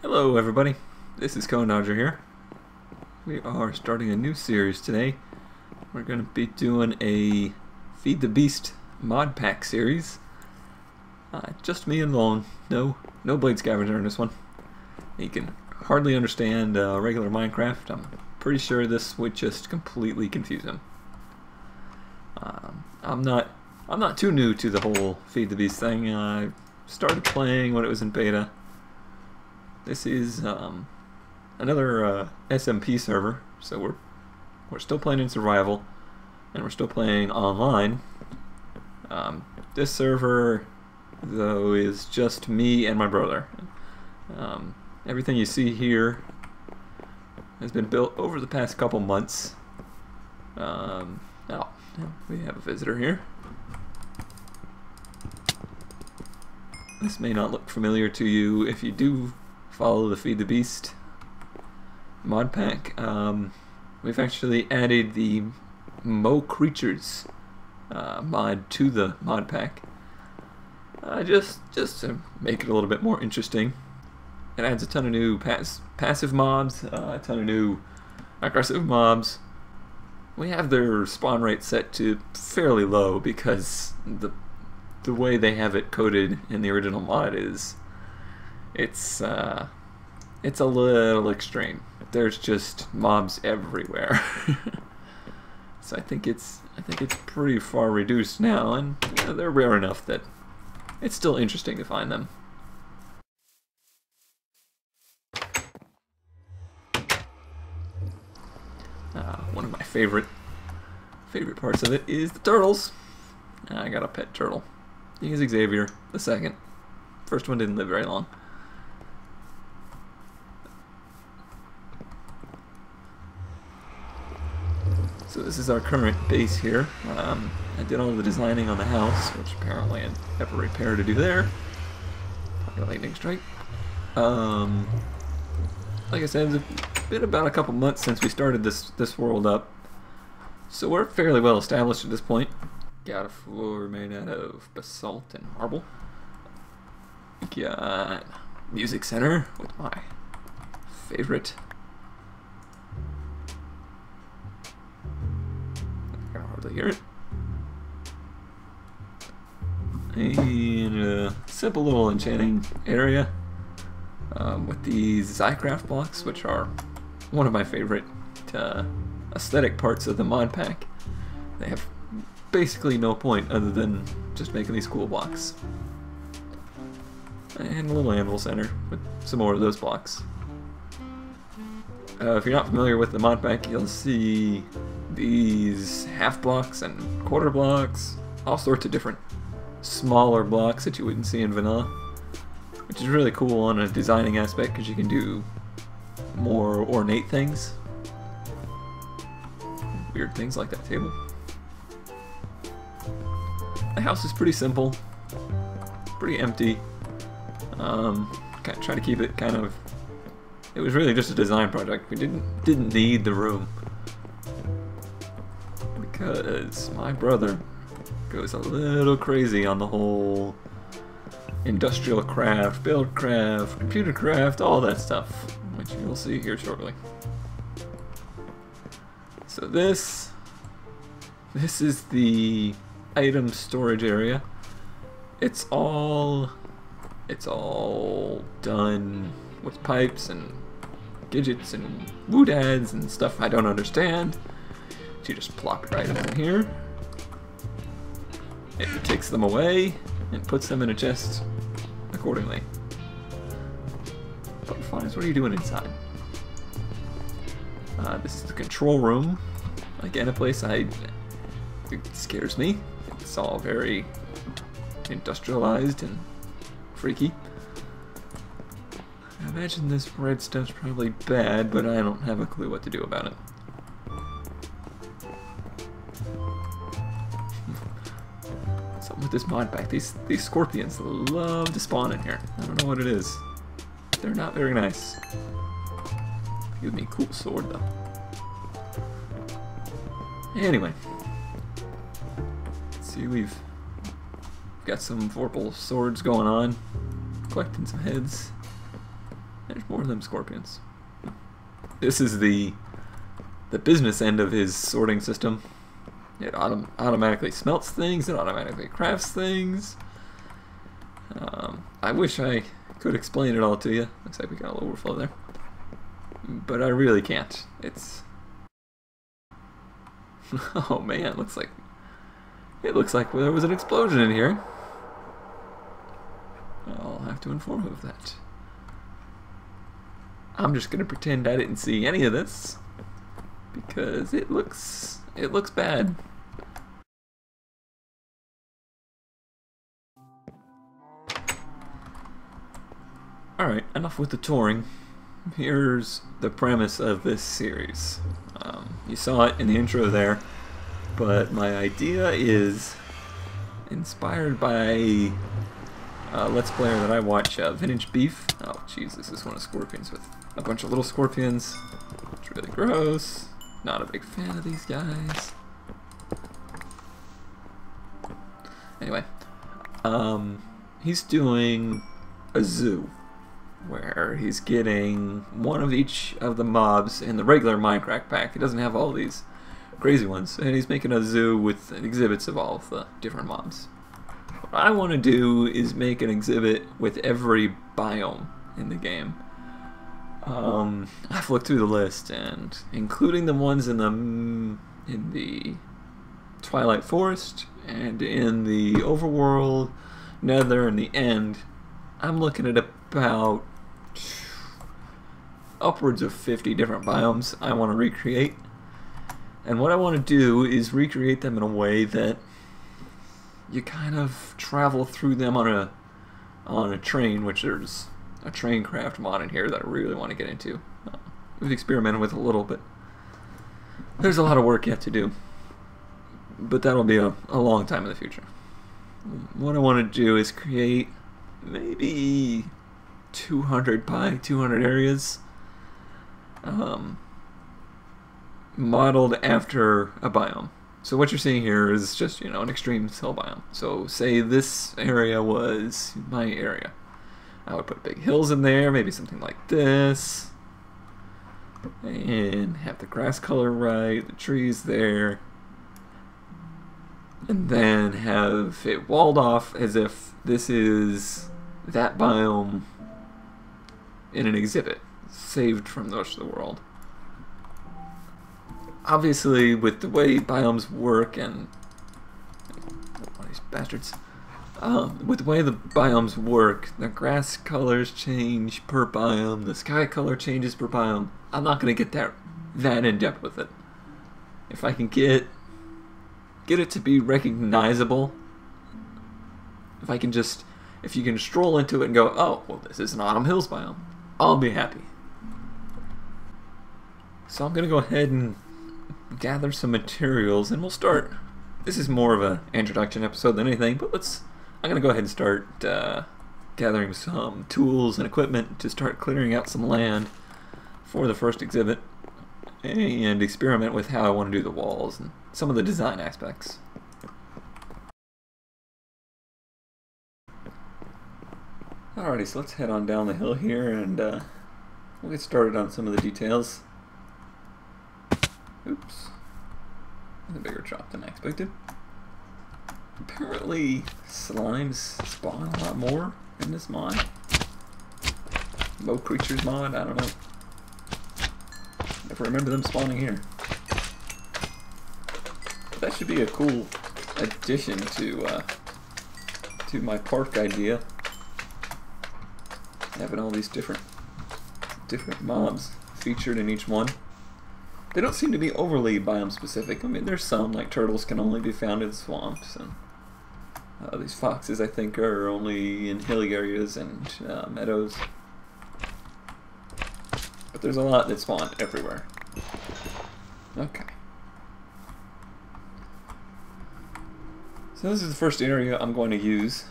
Hello everybody, this is Cone Dodger here. We are starting a new series today. We're going to be doing a Feed the Beast mod pack series. Just me and Long, no Blade Scavenger in this one. You can hardly understand regular Minecraft. I'm pretty sure this would just completely confuse him. I'm not too new to the whole Feed the Beast thing. I started playing when it was in beta. This is another SMP server, so we're still playing in survival, and we're still playing online. This server, though, is just me and my brother. Everything you see here has been built over the past couple months. Oh, we have a visitor here. This may not look familiar to you if you do follow the Feed the Beast mod pack. We've actually added the Mo Creatures mod to the mod pack, just to make it a little bit more interesting. It adds a ton of new passive mobs, a ton of new aggressive mobs. We have their spawn rate set to fairly low because the way they have it coded in the original mod is it's a little extreme. There's just mobs everywhere. So I think it's pretty far reduced now, and they're rare enough that it's still interesting to find them. One of my favorite parts of it is the turtles. I got a pet turtle. He's Xavier the second. First one didn't live very long. So this is our current base here. I did all of the designing on the house, which apparently I have a repair to do there. Probably a lightning strike. Like I said, it's been about a couple months since we started this world up, so we're fairly well established at this point. Got a floor made out of basalt and marble. Got music center with my favorite. I can hardly hear it. And a simple little enchanting area with these Zycraft blocks, which are one of my favorite aesthetic parts of the mod pack. They have basically no point other than just making these cool blocks. And a little anvil center with some more of those blocks. If you're not familiar with the mod pack, you'll see these half blocks and quarter blocks, all sorts of different smaller blocks that you wouldn't see in vanilla, which is really cool on a designing aspect because you can do more ornate things. Weird things like that table. The house is pretty simple, pretty empty. Try to keep it kind of. It was really just a design project. We didn't need the room because my brother goes a little crazy on the whole industrial craft, build craft, computer craft, all that stuff, which you'll see here shortly. So this is the item storage area. It's all done with pipes and gadgets and woodads and stuff I don't understand. So you just plop your items in here. It takes them away and puts them in a chest accordingly. butterflies, what are you doing inside? This is the control room. Again, a place it scares me. It's all very industrialized and freaky. I imagine this red stuff's probably bad, but I don't have a clue what to do about it. Something with this mod pack. These scorpions love to spawn in here. I don't know what it is. They're not very nice. Give me a cool sword though. Anyway. Let's see, we've got some vorpal swords going on. Collecting some heads. There's more of them scorpions. This is the business end of his sorting system. It automatically smelts things, it automatically crafts things. I wish I could explain it all to you. Looks like we got a little overflow there. But I really can't. It's... Oh man, it looks like there was an explosion in here. I'll have to inform him of that. I'm just gonna pretend I didn't see any of this because it looks bad. Alright, enough with the touring. Here's the premise of this series. You saw it in the intro there, but my idea is inspired by a Let's Player that I watch, Vintage Beef. Oh jeez, this is one of Scorpions with a bunch of little scorpions. It's really gross. Not a big fan of these guys. Anyway, he's doing a zoo where he's getting one of each of the mobs in the regular Mindcrack pack. He doesn't have all these crazy ones, and he's making a zoo with exhibits of all of the different mobs. What I want to do is make an exhibit with every biome in the game. I've looked through the list, and including the ones in the Twilight Forest and in the Overworld, Nether, and the End, I'm looking at about upwards of 50 different biomes I want to recreate. And what I want to do is recreate them in a way that you kind of travel through them on a train, which there's a train craft mod in here that I really want to get into. We've experimented with a little bit. There's a lot of work yet to do, but that'll be a long time in the future. What I want to do is create maybe 200 by 200 areas modeled after a biome. So what you're seeing here is just, you know, an extreme hill biome. So say this area was my area. I would put big hills in there, maybe something like this, and have the grass color right, the trees there, and then have it walled off as if this is that biome in an exhibit, saved from the rest of the world. Obviously, with the way biomes work and one of these bastards, with the way the biomes work, the grass colors change per biome, the sky color changes per biome. I'm not going to get that in depth with it. If I can get it to be recognizable, if you can stroll into it and go, oh, well, this is an Autumn Hills biome, I'll be happy. So I'm going to go ahead and gather some materials, and we'll start. This is more of an introduction episode than anything, but I'm going to go ahead and start gathering some tools and equipment to start clearing out some land for the first exhibit, and experiment with how I want to do the walls and some of the design aspects. Alrighty, so let's head on down the hill here, and we'll get started on some of the details. Oops. A bigger chop than I expected. Apparently, slimes spawn a lot more in this mod. Low creatures mod, I don't know. Never remember them spawning here. That should be a cool addition to my park idea. Having all these different different mobs featured in each one. They don't seem to be overly biome specific. I mean, there's some, like turtles can only be found in swamps, and these foxes, I think, are only in hilly areas and meadows. But there's a lot that spawn everywhere. Okay. So this is the first area I'm going to use.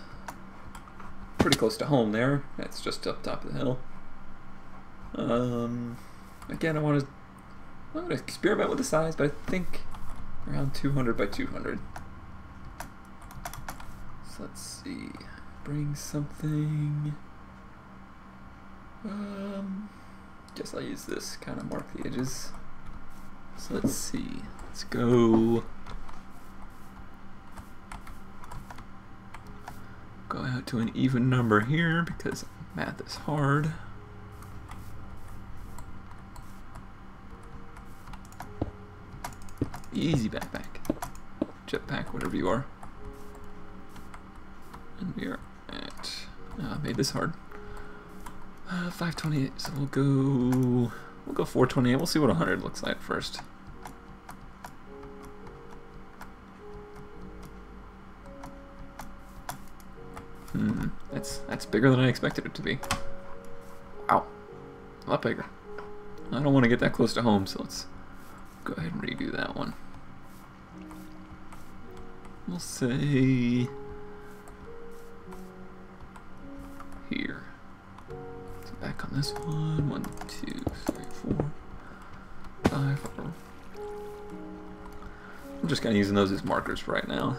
Pretty close to home there. It's just up top of the hill. Again, I'm going to experiment with the size, but I think around 200 by 200. So let's see. Bring something. Guess I'll use this, kind of mark the edges. So let's see. Let's go. Go out to an even number here because math is hard. Easy backpack. Jetpack, whatever you are. And we are at, made this hard. 528, so we'll go 428. We'll see what 100 looks like first. That's bigger than I expected it to be. Wow, a lot bigger. I don't want to get that close to home, so let's go ahead and redo that one. We'll say here. So back on this one. 1, 2, 3, 4, 5. I'm just kind of using those as markers for right now.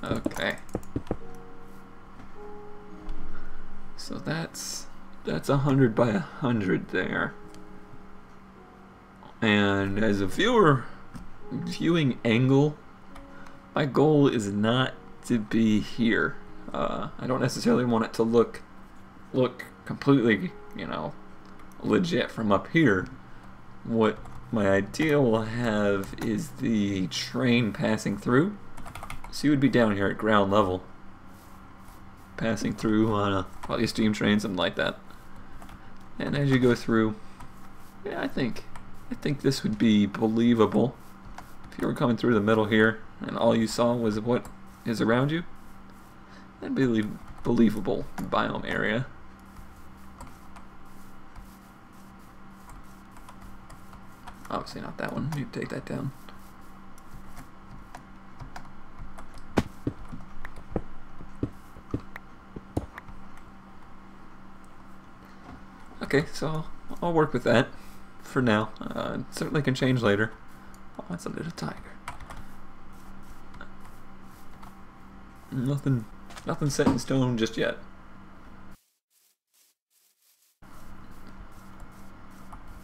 Okay. So that's 100 by 100 there. And as a viewing angle, my goal is not to be here. I don't necessarily want it to look completely, you know, legit from up here. What my idea will have is the train passing through. So you would be down here at ground level, passing through on probably a steam train, something like that. And as you go through, yeah, I think this would be believable. If you were coming through the middle here and all you saw was what is around you, that'd be a believable biome area. Obviously not that one. You take that down. Okay, so I'll work with that for now. It certainly can change later. Oh, that's a little tiger. Nothing set in stone just yet.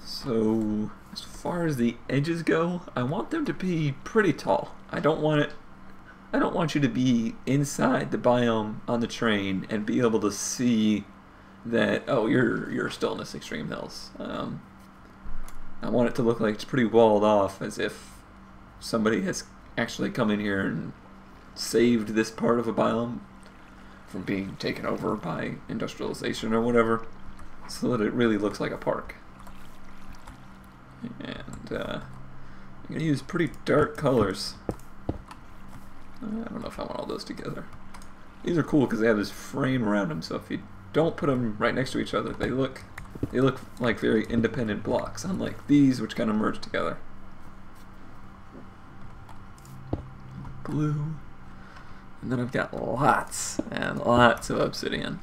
So as far as the edges go, I want them to be pretty tall. I don't want you to be inside the biome on the train and be able to see that, oh, you're still in this extreme hills. I want it to look like it's pretty walled off, as if somebody has actually come in here and saved this part of a biome from being taken over by industrialization or whatever, so that it really looks like a park. And I'm going to use pretty dark colors. I don't know if I want all those together. These are cool because they have this frame around them, so if you don't put them right next to each other, they look like very independent blocks, unlike these, which kind of merge together. Blue. And then I've got lots and lots of obsidian.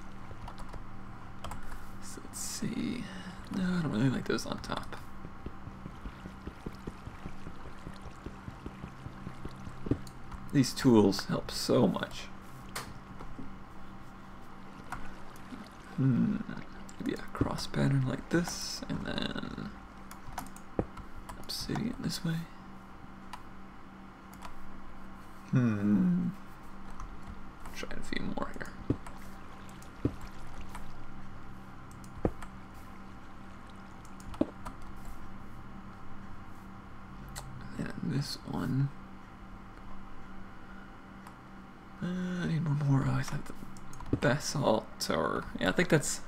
So let's see. No, I don't really like those on top. These tools help so much. Maybe a cross pattern like this, and then obsidian this way. Try a few more here. And this one. I need one more. Oh, I thought the basalt, or yeah, I think that's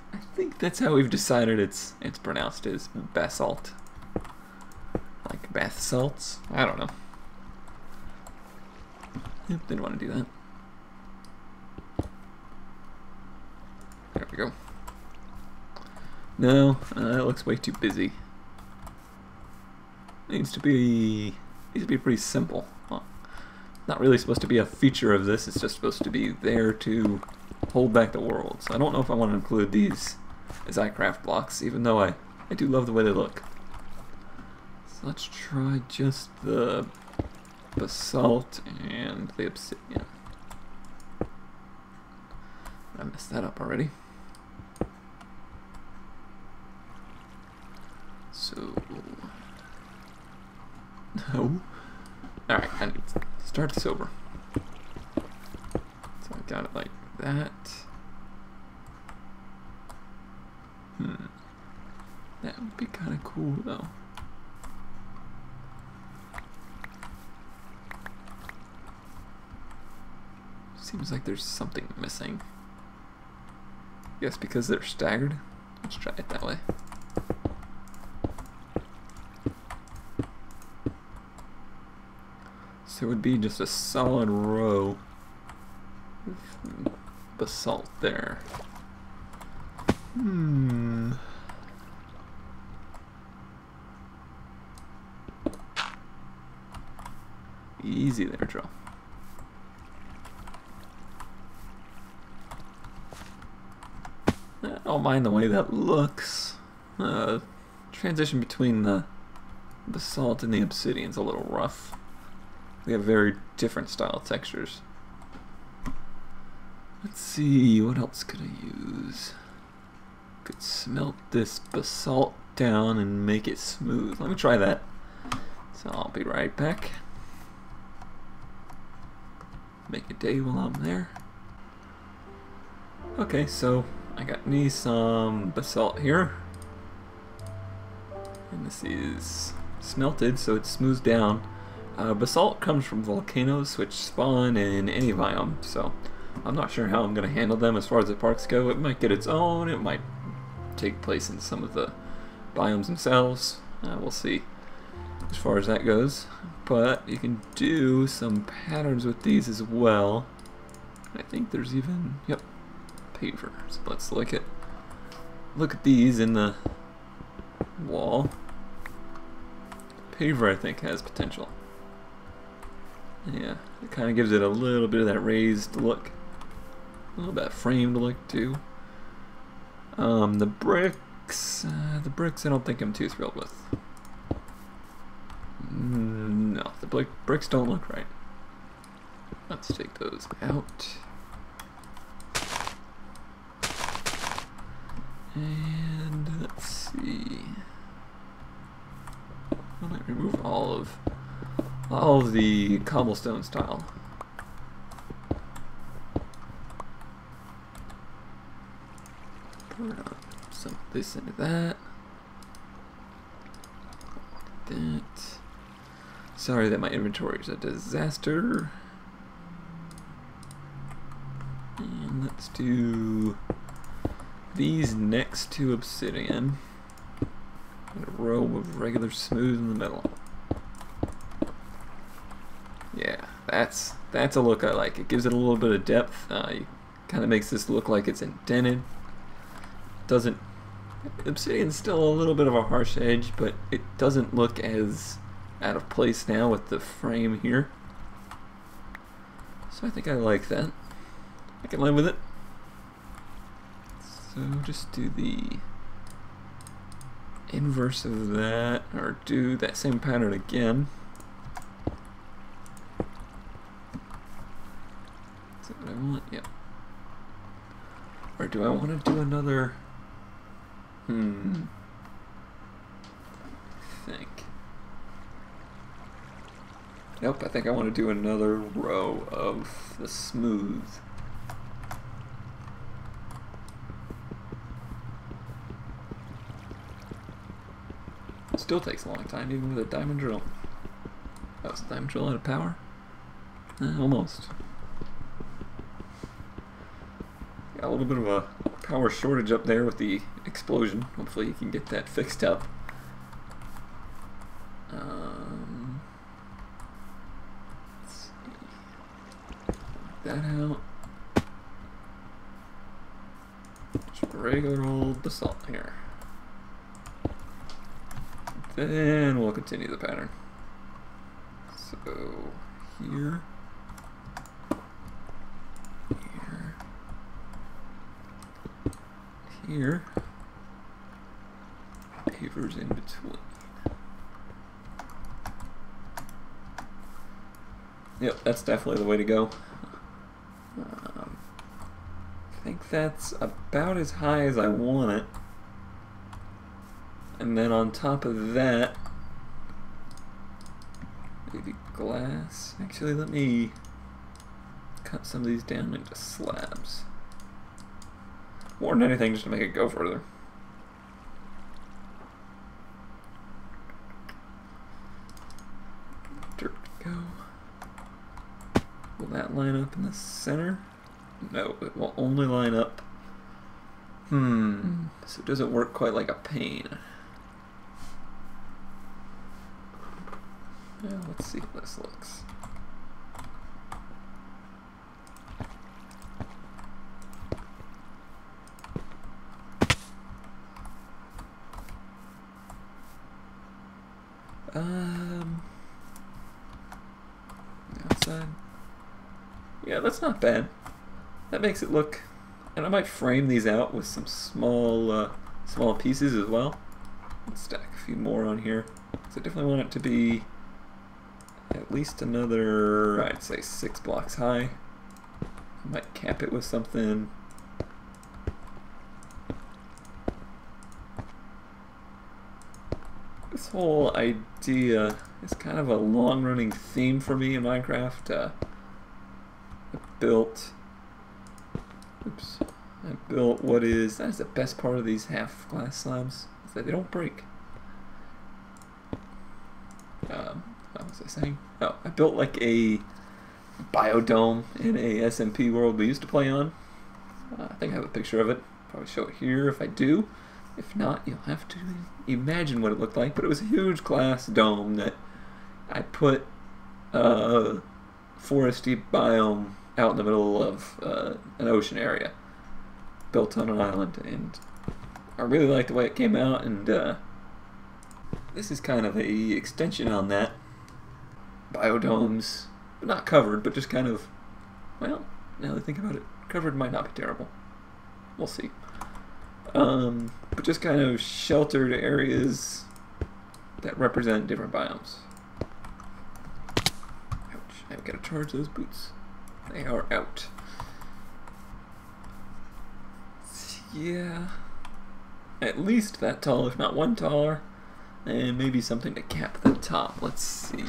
how we've decided it's pronounced, is basalt. Like bath salts. I don't know. Yep, didn't want to do that. There we go. No, that looks way too busy. Needs to be pretty simple. Well, not really supposed to be a feature of this. It's just supposed to be there to hold back the world. So I don't know if I want to include these as iCraft blocks, even though I do love the way they look. So let's try just the basalt and the obsidian. I messed that up already. So no. Alright, I need to start this over. So I got it like that. That would be kind of cool though. Seems like there's something missing. Yes, because they're staggered. Let's try it that way. So it would be just a solid row of basalt there. Easy there, Joe. I don't mind the way that looks. Transition between the basalt and the obsidian's a little rough. We have very different style textures. Let's see, what else could I use? Could smelt this basalt down and make it smooth. Let me try that. So I'll be right back. Make a day while I'm there. Okay, so I got me some basalt here. And this is smelted, so it's smoothed down. Basalt comes from volcanoes, which spawn in any biome, so I'm not sure how I'm going to handle them as far as the parks go. It might get its own, it might take place in some of the biomes themselves. We'll see as far as that goes. But you can do some patterns with these as well. I think there's even, yep, paver. So let's look at these in the wall. Paver, I think, has potential. Yeah, it kind of gives it a little bit of that raised look, a little bit of framed look too. The bricks I don't think I'm too thrilled with. No, the bricks don't look right. Let's take those out. And let's see. I might remove all of the cobblestone style. Put some of this into that. That. Sorry that my inventory is a disaster. And let's do these next to obsidian. And a row of regular smooth in the middle. Yeah, that's a look I like. It gives it a little bit of depth. Kind of makes this look like it's indented. Obsidian's still a little bit of a harsh edge, but it doesn't look as out of place now with the frame here. So I think I like that. I can live with it. So just do the inverse of that, or do that same pattern again. do I want to do another? I think. Nope, I think I want to do another row of the smooth. It still takes a long time, even with a diamond drill. Oh, is the diamond drill out of power? Almost. Got a little bit of a power shortage up there with the explosion. Hopefully you can get that fixed up. Let's see. Knock that out. Just regular old basalt here. Then we'll continue the pattern. So here, here, pavers in between. Yep, that's definitely the way to go. I think that's about as high as I want it. And then on top of that, maybe glass. Actually, let me cut some of these down into slabs. More than anything, just to make it go further. Dirt go. Will that line up in the center? No, it will only line up. So it doesn't work quite like a pane. Yeah, let's see how this looks. Outside. Yeah, that's not bad. That makes it look, and I might frame these out with some small pieces as well. Let's stack a few more on here. So I definitely want it to be at least another, I'd say 6 blocks high. I might cap it with something. This whole idea is kind of a long-running theme for me in Minecraft. I built what is, that is the best part of these half-glass slabs, is that they don't break. What was I saying? Oh, I built like a biodome in a SMP world we used to play on. I think I have a picture of it. Probably show it here if I do. If not, you'll have to imagine what it looked like. But it was a huge glass dome that I put a foresty biome out in the middle of an ocean area, built on an island, and I really liked the way it came out. And this is kind of a extension on that. Biodomes, not covered, but just kind of, well, now that I think about it, covered might not be terrible. We'll see. But just kind of sheltered areas that represent different biomes. Ouch, I've got to charge those boots. They are out. Yeah, at least that tall, if not one taller, and maybe something to cap the top. Let's see.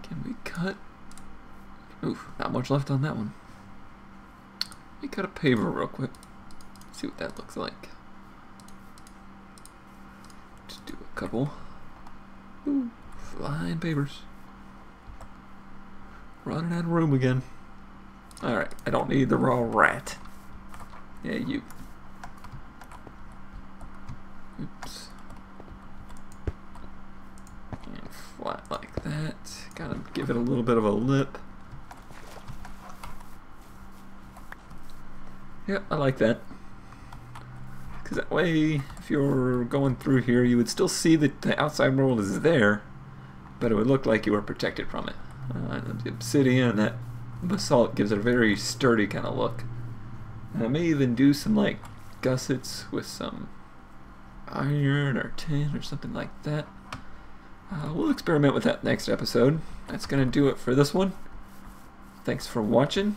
Can we cut? Oof, not much left on that one. Let me cut a paver real quick. See what that looks like. Just do a couple. Ooh, flying pavers. Running out of room again. Alright, I don't need the raw rat. Yeah, you. Oops. And flat like that. Gotta give it a little bit of a lip. Yeah, I like that. Because that way, if you're going through here, you would still see that the outside world is there, but it would look like you were protected from it. The obsidian, that basalt gives it a very sturdy kind of look. And I may even do some like gussets with some iron or tin or something like that. We'll experiment with that next episode. That's going to do it for this one. Thanks for watching.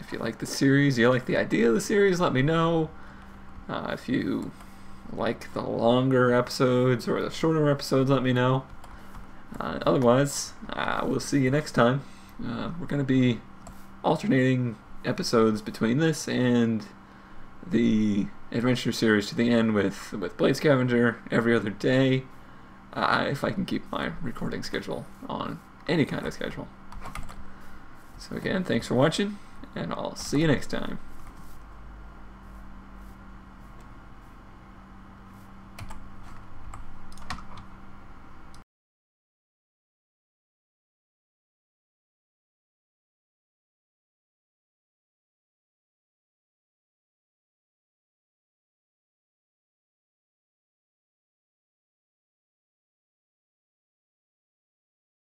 If you like the series, you like the idea of the series, let me know. If you like the longer episodes or the shorter episodes, let me know. Otherwise, we'll see you next time. We're going to be alternating episodes between this and the adventure series to the end with Blade Scavenger every other day, if I can keep my recording schedule on any kind of schedule. So again, thanks for watching, and I'll see you next time.